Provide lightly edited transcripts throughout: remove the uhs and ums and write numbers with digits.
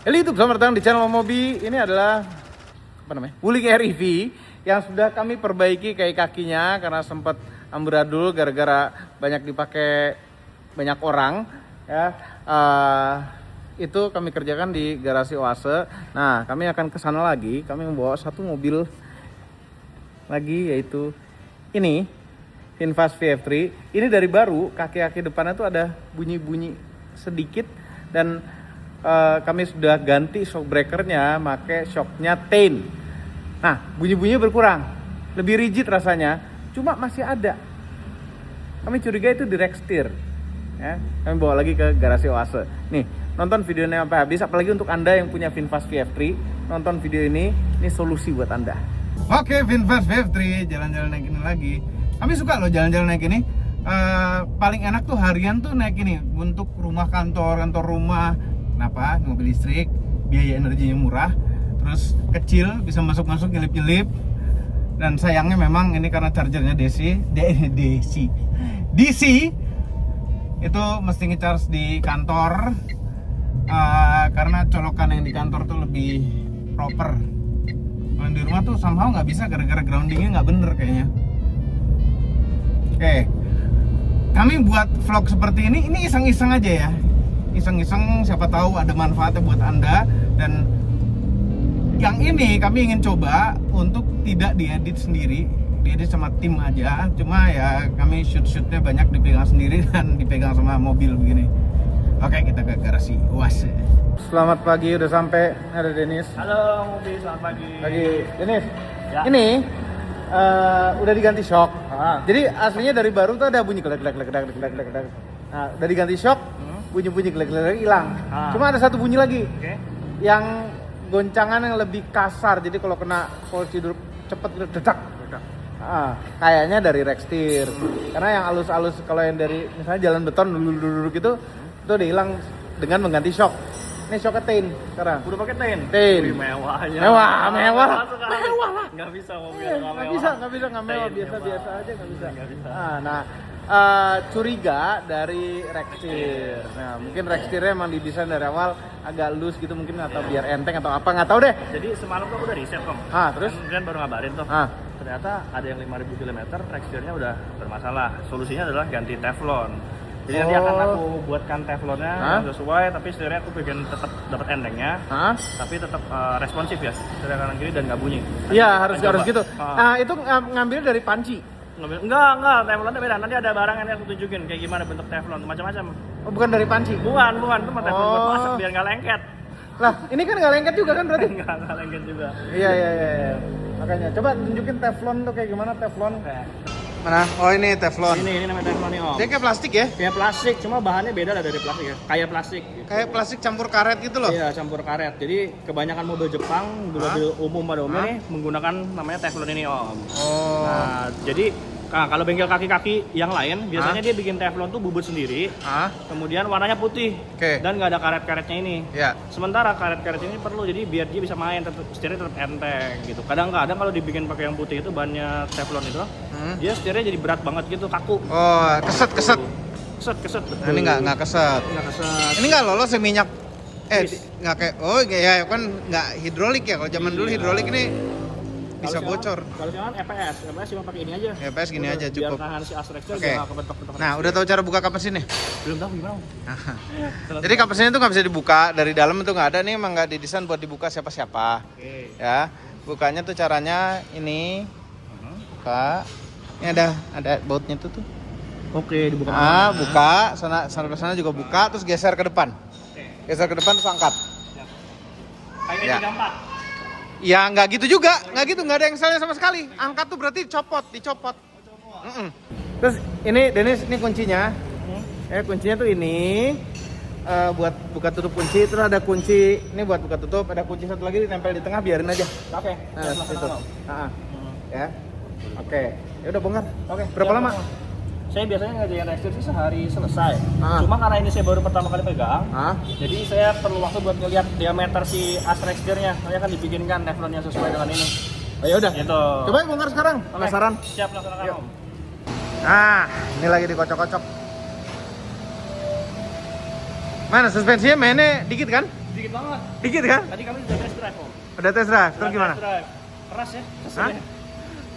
Halo YouTube, selamat datang di channel Mobi. Ini adalah Wuling REV yang sudah kami perbaiki kayak kakinya karena sempat amburadul gara-gara banyak dipakai banyak orang ya. Itu kami kerjakan di garasi Oase. Nah, kami akan ke sana lagi. Kami membawa satu mobil lagi, yaitu ini VinFast VF3. Ini dari baru, kaki-kaki depannya tuh ada bunyi-bunyi sedikit dan kami sudah ganti shock breakernya, pakai shocknya Tain. Nah, bunyi-bunyinya berkurang, lebih rigid rasanya, cuma masih ada. Kami curiga itu direct steer. Ya, kami bawa lagi ke garasi Oase. Nih, nonton videonya sampai habis. Apalagi untuk Anda yang punya VinFast VF3, nonton video ini solusi buat Anda. Oke, VinFast VF3 jalan-jalan naik ini lagi. Kami suka loh jalan-jalan naik ini. Paling enak tuh harian tuh naik ini untuk rumah kantor rumah. Kenapa? Mobil listrik, biaya energinya murah, terus kecil, bisa masuk-masuk nyelip-nyelip. Dan sayangnya memang ini karena chargernya DC itu mesti nge-charge di kantor, karena colokan yang di kantor tuh lebih proper. Kalau di rumah tuh somehow nggak bisa gara-gara groundingnya nggak bener kayaknya. Oke, kami buat vlog seperti ini iseng-iseng aja ya. Iseng-iseng, siapa tahu ada manfaatnya buat Anda. Dan yang ini kami ingin coba untuk tidak diedit sendiri, diedit sama tim aja. Cuma ya kami shoot-shootnya banyak dipegang sendiri dan dipegang sama mobil begini. Oke, kita ke garasi Oase. Selamat pagi, udah sampai. Ada Dennis. Halo Mobi, selamat pagi. Pagi, Dennis. Ya. Ini udah diganti shock. Jadi aslinya dari baru tuh ada bunyi klek. Nah, udah diganti shock, bunyi-bunyi klek hilang. Cuma ada satu bunyi lagi. Oke. Yang goncangan yang lebih kasar. Jadi kalau kena posisi duduk cepet gitu dedak. Kayaknya dari rack steer. Karena yang halus-halus kalau yang dari misalnya jalan beton duduk itu udah hilang dengan mengganti shock. Ini shocknya Tain sekarang. Udah pakai Tain? Tain. Wih, mewahnya. Mewah. Mewah lah. Nggak bisa mobil nggak mewah. Nggak mewah, biasa aja nggak bisa. Nggak bisa. Nah, curiga dari rack steer. Nah, mungkin rack steernya emang didesain dari awal agak loose gitu mungkin, atau biar enteng atau apa, nggak tahu deh. Jadi semalam tuh aku udah riset Om. Terus? Kan baru ngabarin tuh. Ternyata ada yang 5.000 km rack steernya udah bermasalah. Solusinya adalah ganti teflon. Jadi nanti akan aku buatkan teflonnya yang sesuai, tapi setirnya aku bikin tetap dapat entengnya, tapi tetap responsif ya, setir kanan kiri dan nggak bunyi. Iya, harus gitu. Nah, itu ngambil dari panci. Enggak, teflonnya beda. Nanti ada barang yang aku tunjukin kayak gimana bentuk teflon, macam-macam. Oh, bukan dari panci? Bukan, itu mah teflon buat masak biar nggak lengket. Lah, ini kan nggak lengket juga kan berarti? Nggak lengket juga. Iya. Makanya, coba tunjukin teflon tuh kayak gimana teflon. Mana? Oh, ini teflon. Ini namanya teflon nih Om. Dia kayak plastik ya? Kayak plastik, cuma bahannya beda lah dari plastik ya. Kayak plastik. Gitu. Kayak plastik campur karet gitu loh? Iya, campur karet. Jadi kebanyakan mobil Jepang, mobil umum pada umumnya nih menggunakan namanya teflon ini Om. Oh. Nah, jadi kalau bengkel kaki-kaki yang lain biasanya dia bikin teflon tuh bubut sendiri, kemudian warnanya putih dan nggak ada karet-karetnya ini. Sementara karet-karet ini perlu, jadi biar dia bisa main, setirnya tetap enteng gitu. Kadang-kadang kalau dibikin pakai yang putih itu bahannya teflon itu, dia setirnya jadi berat banget gitu, kaku. Oh, keset. Keset. Nah, ini nggak keset. Ini nggak lolos ya minyak. Nggak kayak, oh ya kan nggak hidrolik ya. Kalau zaman dulu hidrolik ini bisa bocor. Kalau sekarang EPS cuma pakai ini aja. EPS gini aja cukup. Biar tahan si Asrexel Oke. nggak kebentok-bentok. Nah, udah tahu cara buka kapas ini? Belum tahu gimana. Jadi kapas ini tuh nggak bisa dibuka dari dalam, itu nggak ada nih, emang nggak didesain buat dibuka siapa-siapa. Ya, bukanya tuh caranya ini. Buka. Ini ada bautnya tuh. Oke, dibuka. Buka, sana juga buka, terus geser ke depan. Geser ke depan terus angkat. Kayak 34. Ya nggak gitu juga, nggak ada yang salahnya sama sekali. Angkat tuh berarti dicopot. Terus ini Dennis, ini kuncinya. Kuncinya tuh ini buat buka tutup kunci. Terus ada kunci ini buat buka tutup. Ada kunci satu lagi ditempel di tengah, biarin aja. Oke. Nah, itu. Ya. Oke. Ya udah bongkar. Oke. Berapa lama? Saya biasanya ngerjain rack steer sih sehari selesai. Cuma karena ini saya baru pertama kali pegang, jadi saya perlu waktu buat ngeliat diameter si as rack steernya. Saya kan dibikinkan teflon yang sesuai dengan ini. Oh ya udah. Gitu. Coba bongkar sekarang. Penasaran? Siap, laksanakan Om. Nah, ini lagi dikocok-kocok. Mana suspensinya mainnya dikit kan? Dikit banget. Dikit kan? Tadi kami udah test drive Om. Udah test drive, terus gimana? Test drive. Keras ya? Hah?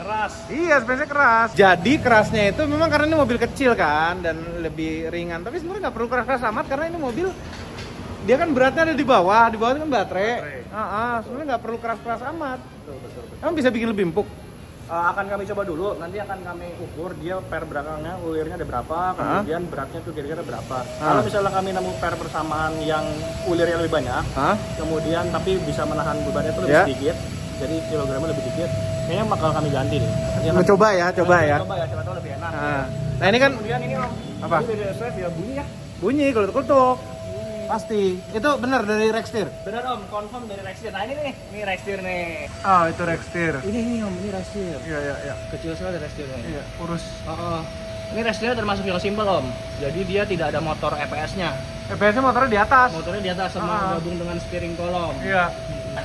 Keras. Iya, sebenarnya keras. Jadi kerasnya itu memang karena ini mobil kecil kan dan lebih ringan. Tapi sebenarnya nggak perlu keras-keras amat karena ini mobil dia kan beratnya ada di bawah itu kan baterai. Sebenarnya nggak perlu keras-keras amat. Betul. Emang bisa bikin lebih empuk? Akan kami coba dulu, nanti akan kami ukur dia per belakangnya ulirnya ada berapa, kemudian beratnya tuh kira-kira berapa. Kalau misalnya kami nemu per persamaan yang ulirnya lebih banyak, kemudian tapi bisa menahan bebannya itu lebih sedikit, jadi kilogramnya lebih sedikit, kayaknya bakal kami ganti deh. Coba ya. Coba ya, siapa tahu lebih enak. Nah ini kan kemudian ini Om, apa? Ini dari drive ya bunyi ya. Bunyi kalau dikutuk. Pasti. Itu benar dari Rextir. Benar Om, confirm dari Rextir. Nah ini Rextir nih. Oh, itu Rextir. Ini Om, ini Rextir. Iya. Kecil sekali Rextirnya. Iya, urus. Ini Rextirnya termasuk yang simpel Om. Jadi dia tidak ada motor EPS-nya. EPS-nya motornya di atas. Motornya di atas sama gabung dengan steering column. Iya.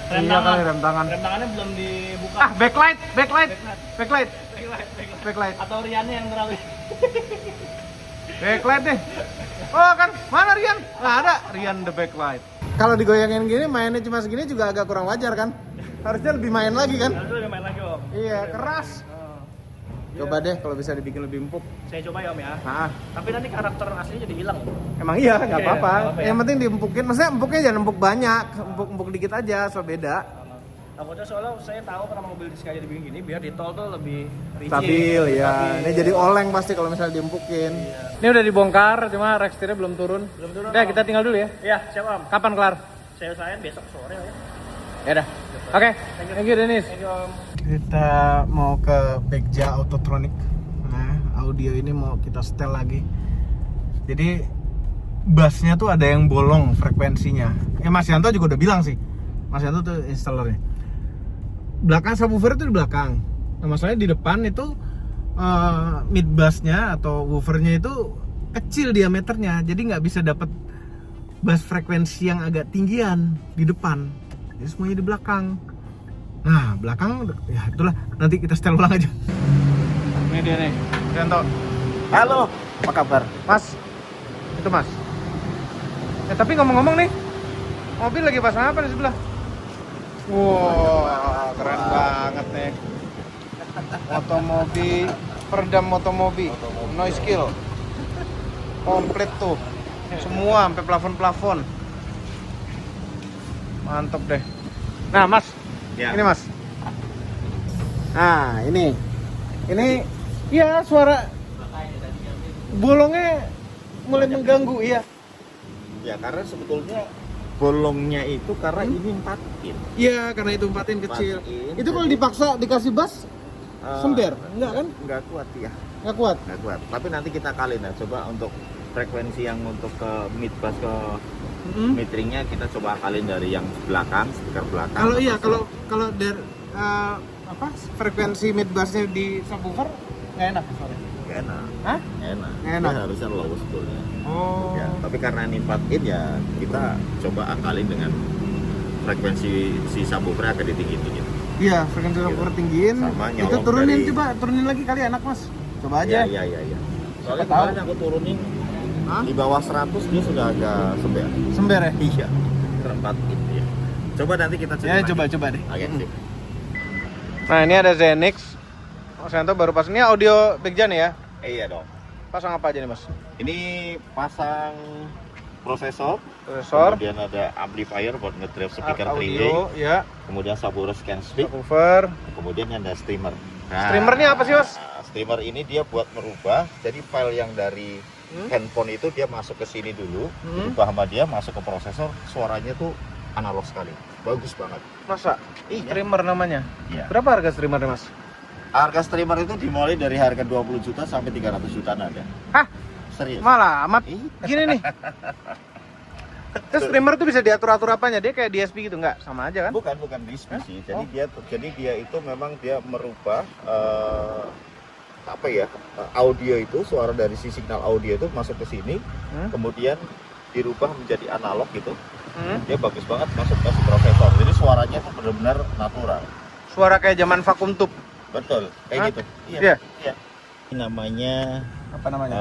Rem tangan. Rem tangannya belum dibuka. Backlight. Atau Riannya yang terlalu. Backlight deh. Oh kan, mana Rian? Nggak ada Rian the backlight. Kalau digoyangin gini, mainnya cuma segini juga agak kurang wajar kan? Harusnya lebih main lagi kan? Harusnya lebih main lagi Om. Iya, keras. Coba deh kalau bisa dibikin lebih empuk. Saya coba ya Om ya. Tapi nanti karakter aslinya jadi hilang. Emang iya, nggak apa-apa. Ya. Yang penting diempukin. Maksudnya empuknya jangan empuk banyak, empuk dikit aja, so beda. Takutnya soalnya saya tahu karena mobil sengaja dibikin gini biar di tol tuh lebih rigid, stabil ya. Ini jadi oleng pasti kalau misalnya diempukin. Iya. Ini udah dibongkar, cuma Rextirnya belum turun. Udah, kita tinggal dulu ya. Iya, siap Om. Kapan kelar? Saya besok sore ya. Ya udah. Oke. Thank you Dennis. Thank you Om. Kita mau ke Begja Autotronic. Nah, audio ini mau kita setel lagi. Jadi bassnya tuh ada yang bolong frekuensinya. Mas Yanto juga udah bilang sih. Mas Yanto tuh installernya. Belakang subwoofer itu di belakang. Nah, masalahnya di depan itu mid bassnya atau woofernya itu kecil diameternya, jadi nggak bisa dapat bass frekuensi yang agak tinggian di depan. Jadi semuanya di belakang. Nah, belakang ya itulah, nanti kita setel ulang aja. Ini dia nih, Yanto. Halo, apa kabar? Mas, itu Mas. Tapi ngomong-ngomong nih, mobil lagi pasang apa di sebelah? Wow, keren banget nih. Motomobi, peredam motomobi, noise kill. Komplit tuh. Semua sampai plafon-plafon. Mantap deh. Nah, Mas. Ya. Ini, Mas. Nah, ini. Ini ya suara bolongnya mulai mengganggu, iya. Ya, karena sebetulnya bolongnya itu karena ini 4 in. Iya, karena itu 4 in kecil. 4 in, itu kalau dipaksa dikasih bass sember, enggak kan? Enggak kuat ya. Enggak kuat. Enggak kuat. Tapi nanti kita kaliin ya. Coba untuk frekuensi yang untuk ke mid bass ke mid ringnya kita coba kaliin dari yang belakang, speaker belakang. Kalau iya, kalau dari apa? Frekuensi mid bassnya di subwoofer enggak enak suaranya. Enggak enak. Hah? Nggak enak. Nggak enak. Dia harusnya low sebetulnya. Oh. Ya, tapi karena ini 4 in ya kita coba akalin dengan frekuensi si subwoofer agak ditinggi-tinggi. Iya, frekuensi subwoofer tinggiin. Sama Itu nyolong turunin dari- coba, turunin lagi kali enak, Mas. Coba aja. Iya. Soalnya Siapa tahu. kemarin aku turunin Hah? di bawah 100 dia sudah agak sember. Sember ya? Iya. Terempat gitu ya. Coba nanti kita Ya, coba deh. Oke, sip. Nah, ini ada Zenix. Mas Yanto baru pasang. Ini audio Begja nih ya. Iya dong. Pasang apa aja nih, Mas? Ini pasang prosesor, Prosesor, kemudian ada amplifier buat ngedrive speaker 3-way, audio, ya. kemudian subwoofer scan speak, Subwoofer. kemudian ada streamer. Nah, Streamernya apa sih, Mas? Streamer ini dia buat merubah, jadi file yang dari handphone itu dia masuk ke sini dulu, dirubah sama dia masuk ke prosesor, suaranya tuh analog sekali, bagus banget. Masa? Iya. Streamer namanya. Iya. Berapa harga streamernya, Mas? Harga streamer itu dimulai dari harga 20 juta sampai 300 jutaan ada. Hah? Serius? Malah amat. Iya. Gini nih. Terus streamer tuh bisa diatur-atur apanya? Dia kayak DSP gitu nggak? Sama aja kan? Bukan diskusi. Jadi dia itu memang dia merubah apa ya? Audio itu, suara dari si signal audio itu masuk ke sini, kemudian dirubah menjadi analog gitu. Dia bagus banget masuk ke si prosesor. Jadi suaranya tuh benar-benar natural. Suara kayak zaman vakum tube. Betul, kayak Hah? gitu. Iya. Ini namanya Apa namanya?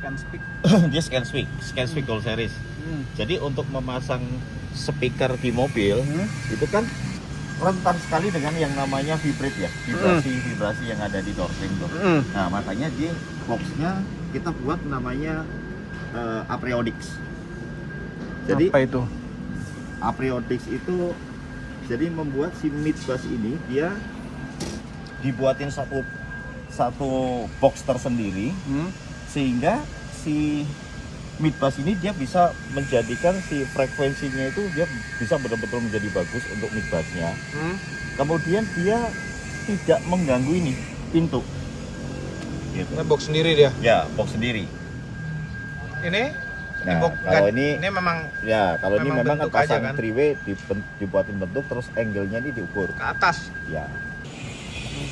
Dia scan speak Gold Series. Jadi untuk memasang speaker di mobil itu kan rentan sekali dengan yang namanya vibrate ya, vibrasi yang ada di doorstring tuh. Nah makanya di boxnya kita buat namanya Apriodix. Jadi apa itu? Apriodix itu jadi membuat si mid bass ini dia dibuatin satu box tersendiri, sehingga si mid bass ini dia bisa menjadikan si frekuensinya itu dia bisa benar-benar menjadi bagus untuk mid bassnya. Kemudian dia tidak mengganggu ini pintu. Gitu. Ini box sendiri dia. Ya, box sendiri. Ini? Nah, kalau ini memang ya, kalau ini memang kan bentuk aja pasang kan? 3-way dibuatin bentuk terus angle-nya ini diukur. Ke atas. Ya.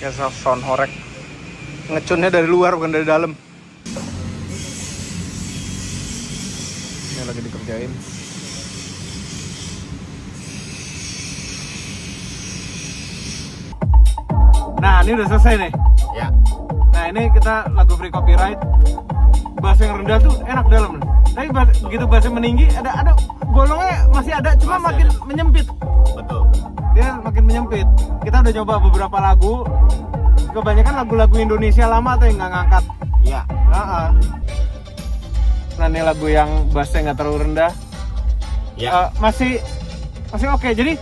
Kayak sound horek. Ngecunnya dari luar bukan dari dalam. Ini lagi dikerjain. Nah, ini udah selesai nih. Ya. Nah, ini kita lagu free copyright. Bass yang rendah tuh enak dalam. Tapi begitu bassnya meninggi ada bolongnya masih ada, cuma makin menyempit. Betul. Dia makin menyempit. Kita udah coba beberapa lagu. Kebanyakan lagu-lagu Indonesia lama tuh yang nggak ngangkat. Iya. Nah, ini lagu yang bassnya nggak terlalu rendah. Ya. Masih oke. Jadi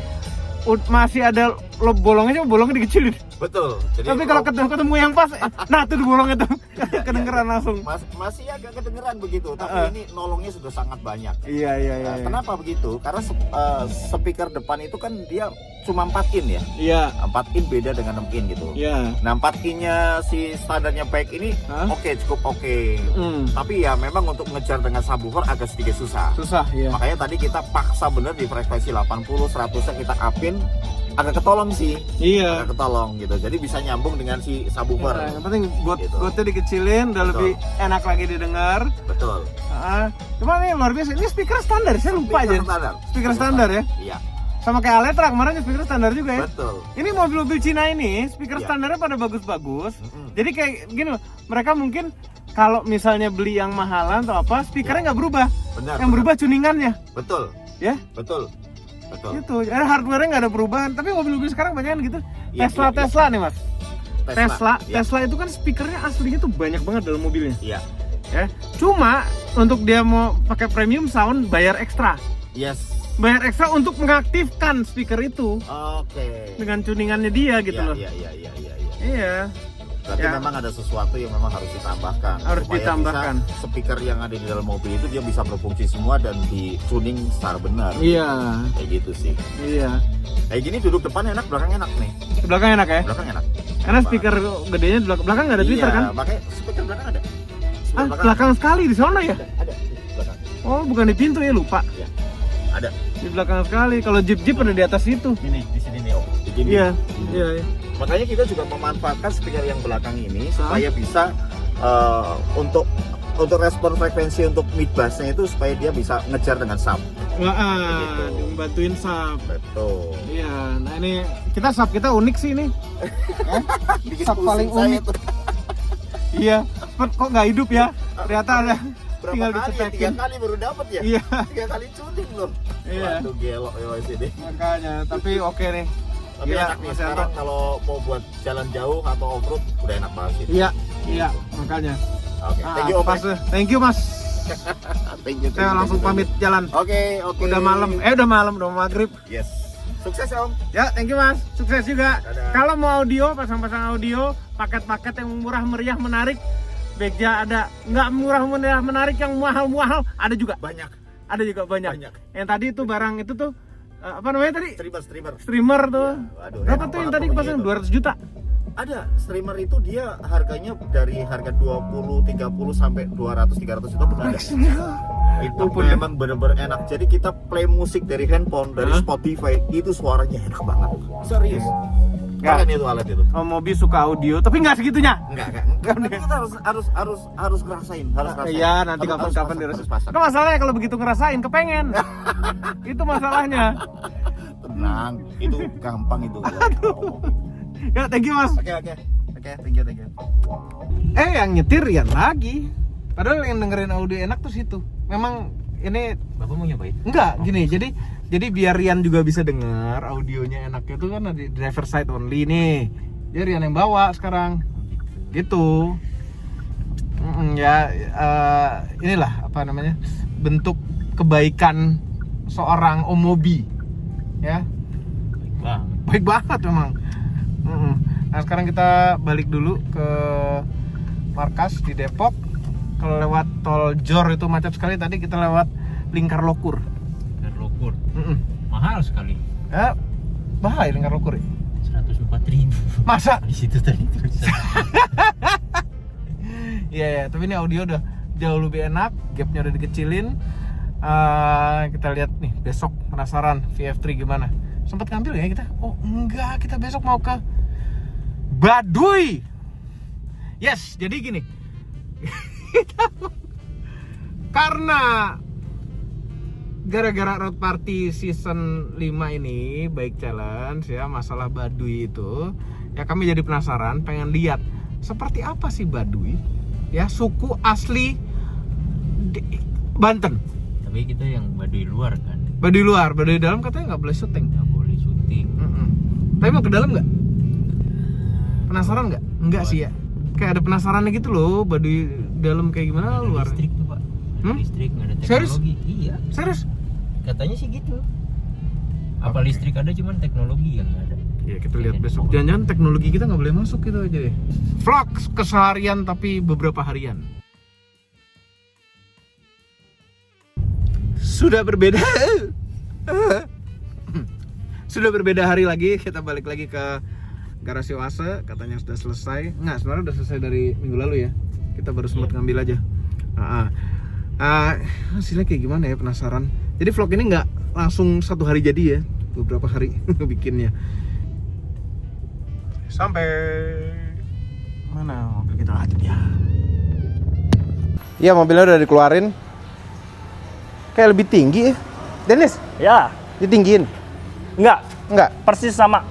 masih ada bolongnya, cuma bolongnya dikecilin. Betul. Jadi Tapi kalau ketemu yang pas, nah tuh bolongnya tuh kedengeran langsung. Masih agak kedengeran begitu, tapi ini nolongnya sudah sangat banyak. Iya. Kenapa begitu? Karena speaker depan itu kan dia cuma 4 in ya. Iya. 4 in beda dengan 6 in gitu. Iya. Nah 4 innya si standarnya baik ini cukup oke. Tapi ya memang untuk ngejar dengan subwoofer agak sedikit susah. Iya. Makanya tadi kita paksa bener di frekuensi 80, 100 kita upin, agak ketolong sih. Iya. Agak ketolong gitu. Jadi bisa nyambung dengan si subwoofer. Nah, yang penting Gitu. gotnya dikecilin, udah Betul. lebih enak lagi didengar. Betul. Cuma ini luar biasa. Ini speaker standar, saya lupa aja. Speaker standar ya. Iya. Sama kayak Aletra kemarin speaker standar juga ya. Betul. Ini mobil-mobil Cina ini speaker Iya. standarnya pada bagus-bagus. Jadi kayak gini loh, mereka mungkin kalau misalnya beli yang mahalan atau apa, speakernya nggak berubah. Benar. Yang berubah tuningannya. Betul. Ya. Betul. Gitu. Hardware-nya nggak ada perubahan. Tapi mobil-mobil sekarang banyak kan gitu. Iya, Tesla nih mas. Iya. Tesla itu kan speakernya aslinya tuh banyak banget dalam mobilnya. Iya. Ya. Cuma untuk dia mau pakai premium sound bayar ekstra. Yes. Bayar ekstra untuk mengaktifkan speaker itu Oke. dengan tuningannya dia gitu loh. Iya. Iya. Berarti Ya. memang ada sesuatu yang memang harus ditambahkan. Harus supaya ditambahkan. bisa speaker yang ada di dalam mobil itu dia bisa berfungsi semua dan di-tuning secara benar. Iya. Kayak gitu sih. Iya. Kayak gini duduk depan enak, belakang enak nih. Di belakang enak ya? Belakang enak. Karena speaker gedenya di belakang nggak ada tweeter kan? Iya, makanya speaker belakang ada. Belakang sekali di sana ya? Ada di belakang. Oh, bukan di pintu ya, lupa. Iya. Ada. Di belakang sekali. Kalau Jeep ada di atas itu. Ini di sini nih, Om. Di sini. Iya. Makanya kita juga memanfaatkan speaker yang belakang ini supaya bisa untuk respon frekuensi untuk mid bassnya itu supaya dia bisa ngejar dengan sub. Gitu. Membantuin sub. Betul. Iya. Nah ini sub kita unik sih ini. Bikin Sub paling pusing saya unik. tuh. Iya. Kok nggak hidup ya? Ternyata ada. Berapa Tinggal kali? dicetekin. 3 kali baru dapat ya? Iya. 3 kali tuning loh. Iya. Waduh, gelok ya sini. Makanya. Tapi oke nih. Tapi Gila, enak nih, Mas sekarang kalau mau buat jalan jauh atau off-road udah enak banget sih. Iya. Makanya. Oke, thank you Om. Thank you mas. Thank you. Saya langsung pamit jalan. Oke. Udah malam, udah mau maghrib. Yes. Sukses Om. Ya, thank you mas. Sukses juga. Dadah. Kalau mau audio, pasang-pasang audio, paket-paket yang murah meriah menarik, Begja ada. Nggak murah meriah menarik yang mahal-mahal, ada juga. Banyak. Ada juga banyak. Yang tadi itu barang itu tuh apa namanya tadi? Streamer tuh. Ya, waduh, Berapa enak tuh yang banget tadi pokoknya pasang itu. 200 juta? Ada streamer itu dia harganya dari harga 20, 30 sampai 200, 300 juta pun ada. Itu Ampun, ya. memang bener-bener enak. Jadi kita play musik dari handphone, dari Spotify, itu suaranya enak banget. Serius. Keren itu alat itu. Oh, mobil suka audio, tapi nggak segitunya. Enggak. Tapi kita harus ngerasain, Iya, nanti kapan-kapan harus dirasain. pasang. Kan masalahnya kalau begitu ngerasain, kepengen. Itu masalahnya. Tenang, itu gampang itu. Ya, thank you mas. Oke, thank you. Yang nyetir Rian lagi. Padahal yang dengerin audio enak tuh situ. Memang ini Bapak mau nyobain? enggak gini. Jadi biar Rian juga bisa dengar audionya enaknya tuh kan di driver side only nih. Jadi Rian yang bawa sekarang. Gitu. Inilah apa namanya? Bentuk kebaikan seorang Omobi. Ya. Baik banget memang. Nah, sekarang kita balik dulu ke markas di Depok. Kalau lewat tol Jor itu macet sekali. Tadi kita lewat Lingkar Lokur. Mahal sekali. Ya, bahaya Lingkar Lokur ya. 104.000. Masa? Di situ tadi tulisan. Iya, tapi ini audio udah jauh lebih enak, gapnya udah dikecilin. Kita lihat nih besok, penasaran VF3 gimana. Sempat ngambil ya kita? Oh enggak, kita besok mau ke Baduy. Yes, jadi gini. Karena gara-gara road party season 5 ini Bike Challenge ya, masalah Baduy itu ya, kami jadi penasaran, pengen lihat seperti apa sih Baduy ya, suku asli Banten. Tapi kita yang Baduy luar kan. Baduy luar, Baduy dalam katanya nggak boleh syuting. Nggak boleh syuting. Tapi mau ke dalam nggak? Penasaran nggak? Enggak sih ya. Kayak ada penasarannya gitu loh, Baduy dalam kayak gimana, luar. Listrik tuh Pak. Listrik nggak ada Serius? teknologi. Iya. Serius? Katanya sih gitu. Apa listrik ada, cuman teknologi yang nggak ada. Ya kita lihat besok. Jangan-jangan teknologi kita nggak boleh masuk gitu aja deh. Vlog keseharian tapi beberapa harian. Sudah berbeda. Sudah berbeda hari lagi. Kita balik lagi ke garasi Oase. Katanya sudah selesai. Nggak, sebenarnya udah selesai dari minggu lalu ya. Kita baru sempat ngambil aja. Hasilnya kayak gimana ya, penasaran. Jadi vlog ini nggak langsung satu hari jadi ya, beberapa hari bikinnya. Sampai mana mobil kita aja ya? Iya, mobilnya udah dikeluarin. Kayak lebih tinggi ya, Dennis? Ya. Ditinggiin? Enggak. Persis sama.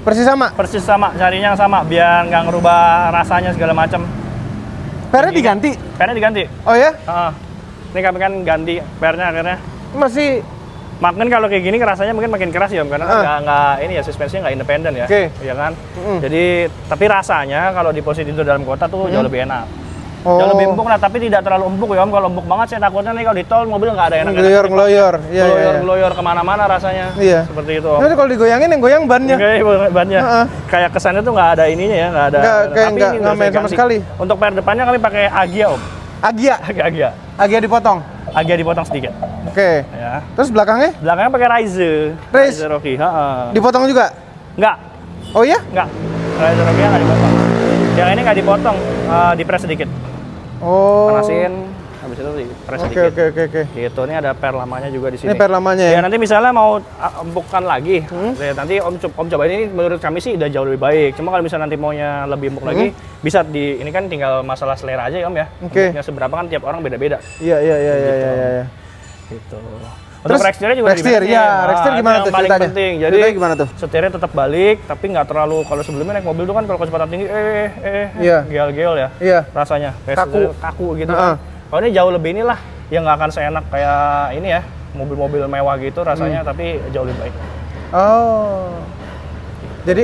Persis sama, carinya yang sama biar nggak ngerubah rasanya segala macam. Pernya diganti? Pernya diganti. Oh ya? Ini kami kan ganti pernya akhirnya. Masih. Makin kalau kayak gini rasanya mungkin makin keras ya, karena nggak ini ya, suspensinya nggak independen ya, ya kan. Jadi tapi rasanya kalau di posisi itu dalam kota tuh jauh lebih enak. Jauh lebih empuk lah, tapi tidak terlalu empuk ya Om. Kalau empuk banget saya takutnya nih kalau di tol mobil nggak ada enak. Ngeloyor kemana-mana rasanya. Iya. Seperti itu Om. Nanti kalau digoyangin yang goyang bannya. Bannya. Kayak kesannya tuh nggak ada ininya ya, nggak ada. Nggak main sama sekali. Untuk per depannya kami pakai Agia Om. Agia dipotong. Agia dipotong sedikit. Oke. Ya. Terus belakangnya? Belakangnya pakai Rize Rocky. Dipotong juga? Enggak. Oh iya? Enggak. Rize Rocky nggak dipotong. Yang ini nggak dipotong, dipres sedikit. Panasin, habis itu dipres sedikit. Oke. Gitu. Ini ada per lamanya juga di sini. Ini per lamanya ya? Ya nanti misalnya mau empukkan lagi, ya, nanti Om cobain. Ini menurut kami sih udah jauh lebih baik. Cuma kalau misalnya nanti maunya lebih empuk lagi, bisa di ini kan tinggal masalah selera aja ya Om ya. Empuknya seberapa kan tiap orang beda-beda. Iya. Gitu. Untuk rekstirnya juga rekstir gimana tuh paling ceritanya? penting. Jadi gimana tuh? Setirnya tetap balik, tapi nggak terlalu, kalau sebelumnya naik mobil tuh kan kalau kecepatan tinggi geol-geol ya. Iya. Rasanya kaku gitu kan. Kalau ini jauh lebih inilah, yang nggak akan seenak kayak ini ya, mobil-mobil mewah gitu rasanya, tapi jauh lebih baik. Jadi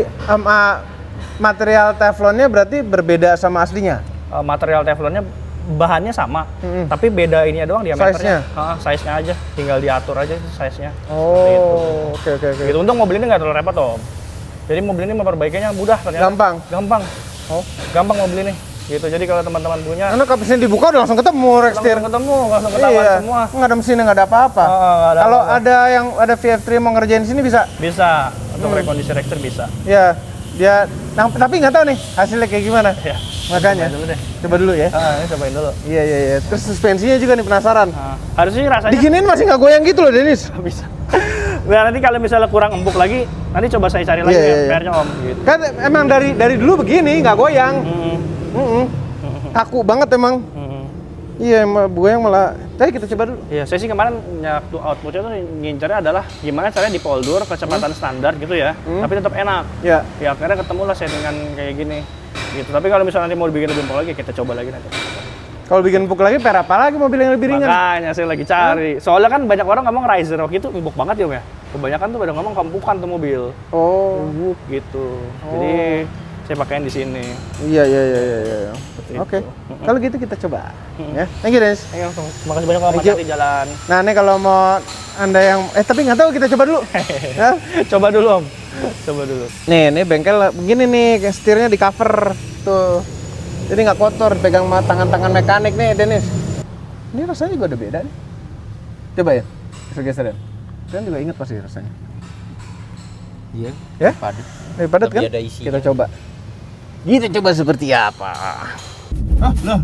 material teflonnya berarti berbeda sama aslinya? Material teflonnya bahannya sama, tapi beda ininya doang, diameternya. Size-nya aja, tinggal diatur aja size-nya. Oke. Gitu. Untung mobil ini nggak terlalu repot Om. Jadi mobil ini memperbaikinya mudah ternyata. Gampang. Gampang mobil ini. Gitu. Jadi kalau teman-teman punya, karena kapasnya dibuka udah langsung ketemu rekstir. Langsung ketahuan semua. Nggak ada mesinnya, nggak ada apa-apa. Kalau ada VF3 mau ngerjain sini bisa? Bisa. Untuk rekondisi rekstir bisa. Ya. Tapi nggak tahu nih hasilnya kayak gimana. Ya. Makanya. Coba dulu ya. Ini cobain dulu. Iya. Terus suspensinya juga nih, penasaran. Harusnya rasanya diginiin masih nggak goyang gitu loh, Dennis. Bisa. Nah, nanti kalau misalnya kurang empuk lagi, nanti coba saya cari lagi PR-nya Om. Gitu. Kan emang dari dulu begini, nggak goyang. Kaku banget emang. Iya, goyang malah. Tadi kita coba dulu. Iya, saya sih kemarin waktu outputnya tuh ngincernya adalah gimana caranya dipoldur kecepatan standar gitu ya, tapi tetap enak. Ya akhirnya ketemulah settingan kayak gini. Gitu. Tapi kalau misalnya nanti mau dibikin lebih empuk lagi, kita coba lagi nanti. Kalau bikin empuk lagi, per apa lagi mobil yang lebih ringan? Makanya saya lagi cari. Soalnya kan banyak orang ngomong Riser waktu itu empuk banget ya, Om ya. Kebanyakan tuh pada ngomong keempukan tuh mobil. Oh, Empuk gitu. Jadi saya pakaiin di sini. iya. Oke. Kalau gitu kita coba. Ya, thank you, Des. Ayo langsung. Makasih banyak Om, hati-hati jalan. Nah, ini kalau mau Anda yang tapi nggak tahu, kita coba dulu. Ya? Coba dulu, Om. Coba dulu. Nih, ini bengkel begini nih, setirnya di cover tuh. Jadi nggak kotor, pegang sama tangan-tangan mekanik nih, Dennis. Ini rasanya juga udah beda nih. Coba ya, geser-geser ya. Kalian juga ingat pasti rasanya. Iya. Ya? Padat. Padat kan? Lebih ada isinya. Kita coba. Kita coba seperti apa. Loh.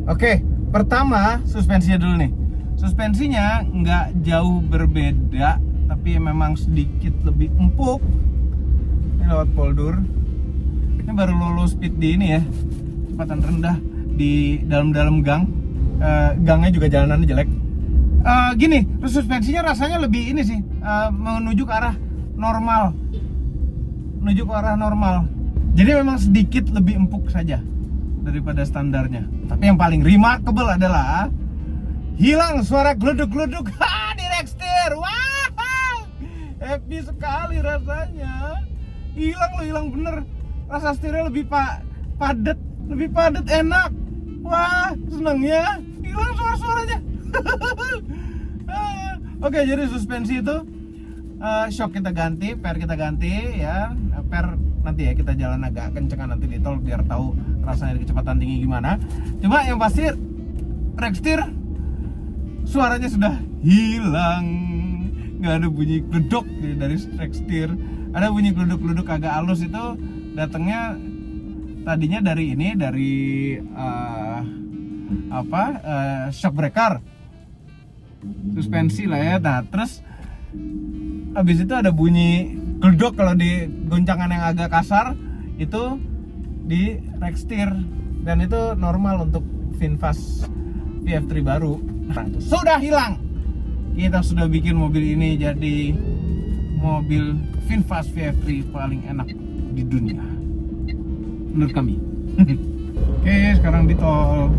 Oke, pertama suspensinya dulu nih. Suspensinya nggak jauh berbeda, tapi memang sedikit lebih empuk. Ini lewat poldur. Ini baru low speed di ini ya, kecepatan rendah di dalam gang. Gangnya juga jalanannya jelek. Gini, suspensinya rasanya lebih ini sih, menuju ke arah normal. Jadi memang sedikit lebih empuk saja daripada standarnya. Tapi yang paling remarkable adalah hilang suara gluduk-gluduk di Rextir. Wah, happy sekali rasanya. Hilang bener. Rasa setirnya lebih padat, enak. Wah, senangnya hilang suara-suaranya. Oke, jadi suspensi itu shock kita ganti, per kita ganti ya. Per nanti ya kita jalan agak kencengan nanti di tol biar tahu rasanya di kecepatan tinggi gimana. Cuma yang pasti Rextir suaranya sudah hilang. Nggak ada bunyi gluduk dari Rextir. Ada bunyi gluduk-gluduk agak halus itu datangnya tadinya dari ini, dari shock breaker, suspensi lah ya. Nah terus habis itu ada bunyi gledok kalau di goncangan yang agak kasar itu di Rextir, dan itu normal untuk VinFast VF3 baru. Nah itu sudah hilang. Kita sudah bikin mobil ini jadi mobil VinFast VF3 paling enak di dunia menurut kami. Oke, sekarang di tol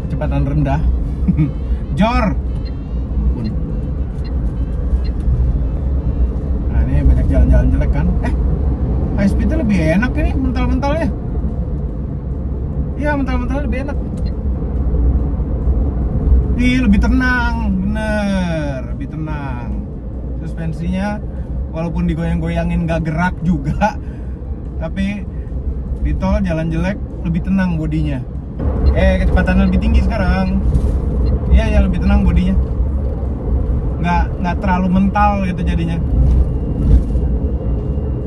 kecepatan rendah. Jor. Nah ini banyak jalan-jalan jelek kan. High speednya lebih enak ini mental-mentalnya. Iya, mental-mentalnya lebih enak. Lebih tenang, bener, lebih tenang. Suspensinya walaupun digoyang-goyangin gak gerak juga, tapi di tol jalan jelek lebih tenang bodinya. Kecepatannya lebih tinggi sekarang. Iya, lebih tenang bodinya. Nggak terlalu mental gitu jadinya.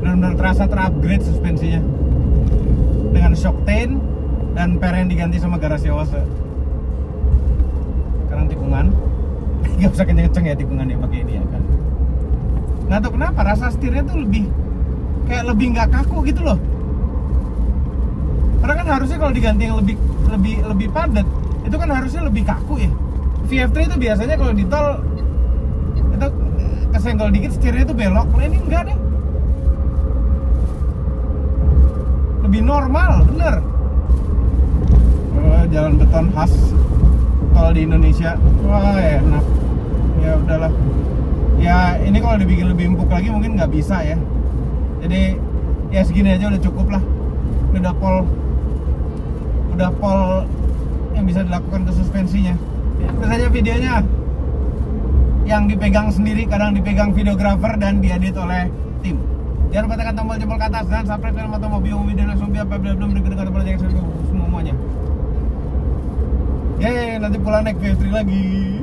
Benar-benar terasa terupgrade suspensinya. Dengan shock chain dan per yang diganti sama garasi Ose. Sekarang tikungan. Gak usah kenceng-kenceng ya tikungan ya pakai ini ya kan. Nggak tahu kenapa rasa setirnya tuh lebih nggak kaku gitu loh. Karena kan harusnya kalau diganti yang lebih padat itu kan harusnya lebih kaku ya. VF3 itu biasanya kalau di tol itu kesenggol dikit setirnya itu belok. Nah ini enggak deh. Lebih normal, bener. Jalan beton khas tol di Indonesia. Wah enak. Ya udahlah. Ya ini kalau dibikin lebih empuk lagi mungkin nggak bisa ya. Jadi ya segini aja udah cukup lah. Udah pol yang bisa dilakukan ke suspensinya. Itu saja videonya. Yang dipegang sendiri, kadang dipegang videografer dan diedit oleh tim. Jangan lupa tekan tombol jempol ke atas dan subscribe channel Moto Mobil dan langsung biar belum berikut tombol lonceng semuanya. Yeay, nanti pulang naik VF3 lagi.